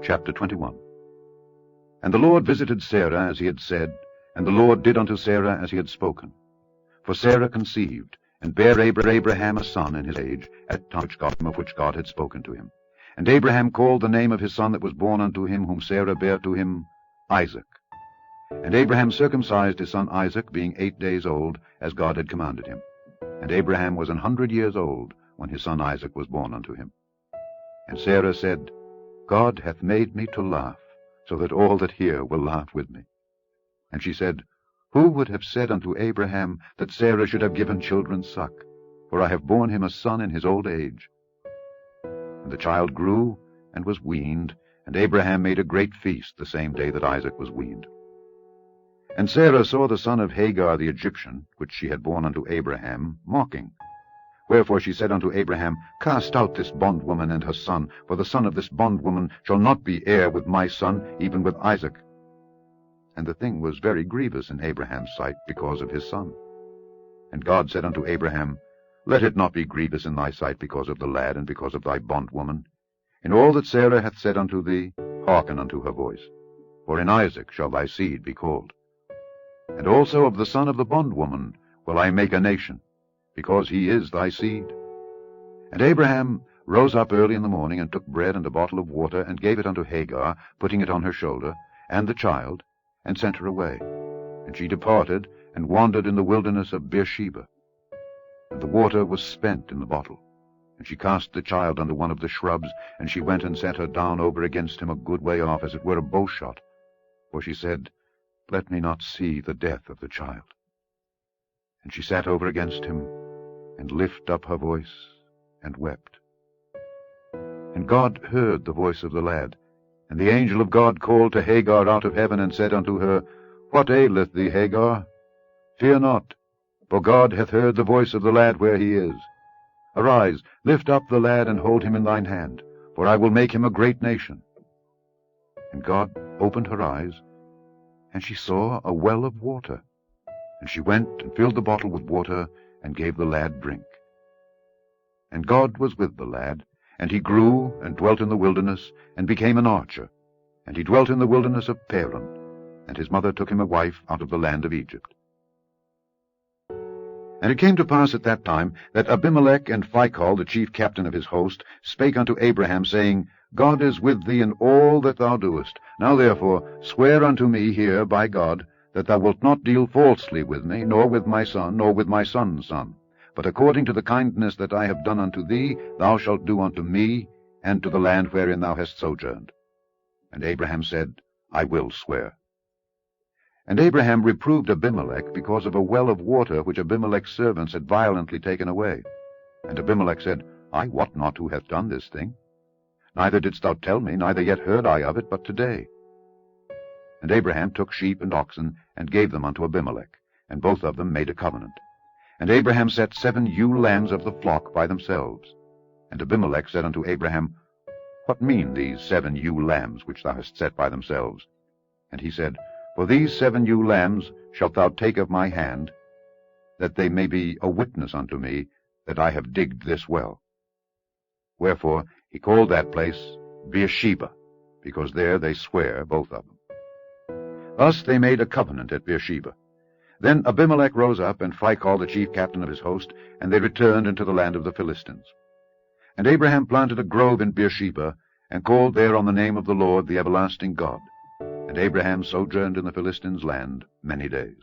Chapter 21. And the Lord visited Sarah as he had said, and the Lord did unto Sarah as he had spoken. For Sarah conceived, and bare Abraham a son in his age, at the time of which God had spoken to him. And Abraham called the name of his son that was born unto him, whom Sarah bare to him, Isaac. And Abraham circumcised his son Isaac, being 8 days old, as God had commanded him. And Abraham was 100 years old, when his son Isaac was born unto him. And Sarah said, God hath made me to laugh, so that all that hear will laugh with me. And she said, Who would have said unto Abraham that Sarah should have given children suck? For I have borne him a son in his old age. And the child grew, and was weaned, and Abraham made a great feast the same day that Isaac was weaned. And Sarah saw the son of Hagar the Egyptian, which she had borne unto Abraham, mocking. Wherefore she said unto Abraham, Cast out this bondwoman and her son, for the son of this bondwoman shall not be heir with my son, even with Isaac. And the thing was very grievous in Abraham's sight because of his son. And God said unto Abraham, Let it not be grievous in thy sight because of the lad, and because of thy bondwoman. In all that Sarah hath said unto thee, hearken unto her voice. For in Isaac shall thy seed be called. And also of the son of the bondwoman will I make a nation, because he is thy seed. And Abraham rose up early in the morning, and took bread and a bottle of water, and gave it unto Hagar, putting it on her shoulder, and the child, and sent her away. And she departed, and wandered in the wilderness of Beersheba. And the water was spent in the bottle. And she cast the child under one of the shrubs, and she went and set her down over against him a good way off, as it were a bowshot. For she said, Let me not see the death of the child. And she sat over against him, and lifted up her voice, and wept. And God heard the voice of the lad. And the angel of God called to Hagar out of heaven, and said unto her, What aileth thee, Hagar? Fear not, for God hath heard the voice of the lad where he is. Arise, lift up the lad, and hold him in thine hand, for I will make him a great nation. And God opened her eyes, and she saw a well of water. And she went and filled the bottle with water, and gave the lad drink. And God was with the lad, and he grew, and dwelt in the wilderness, and became an archer. And he dwelt in the wilderness of Paran, and his mother took him a wife out of the land of Egypt. And it came to pass at that time, that Abimelech and Phicol, the chief captain of his host, spake unto Abraham, saying, God is with thee in all that thou doest. Now therefore swear unto me here by God, that thou wilt not deal falsely with me, nor with my son, nor with my son's son. But according to the kindness that I have done unto thee, thou shalt do unto me, and to the land wherein thou hast sojourned. And Abraham said, I will swear. And Abraham reproved Abimelech because of a well of water which Abimelech's servants had violently taken away. And Abimelech said, I wot not who hath done this thing. Neither didst thou tell me, neither yet heard I of it, but today. And Abraham took sheep and oxen, and gave them unto Abimelech, and both of them made a covenant. And Abraham set 7 ewe lambs of the flock by themselves. And Abimelech said unto Abraham, What mean these 7 ewe lambs which thou hast set by themselves? And he said, For these 7 ewe lambs shalt thou take of my hand, that they may be a witness unto me that I have digged this well. Wherefore he called that place Beersheba, because there they swear, both of them. Thus they made a covenant at Beersheba. Then Abimelech rose up, and Phicol the chief captain of his host, and they returned into the land of the Philistines. And Abraham planted a grove in Beersheba, and called there on the name of the Lord, the everlasting God. And Abraham sojourned in the Philistines' land many days.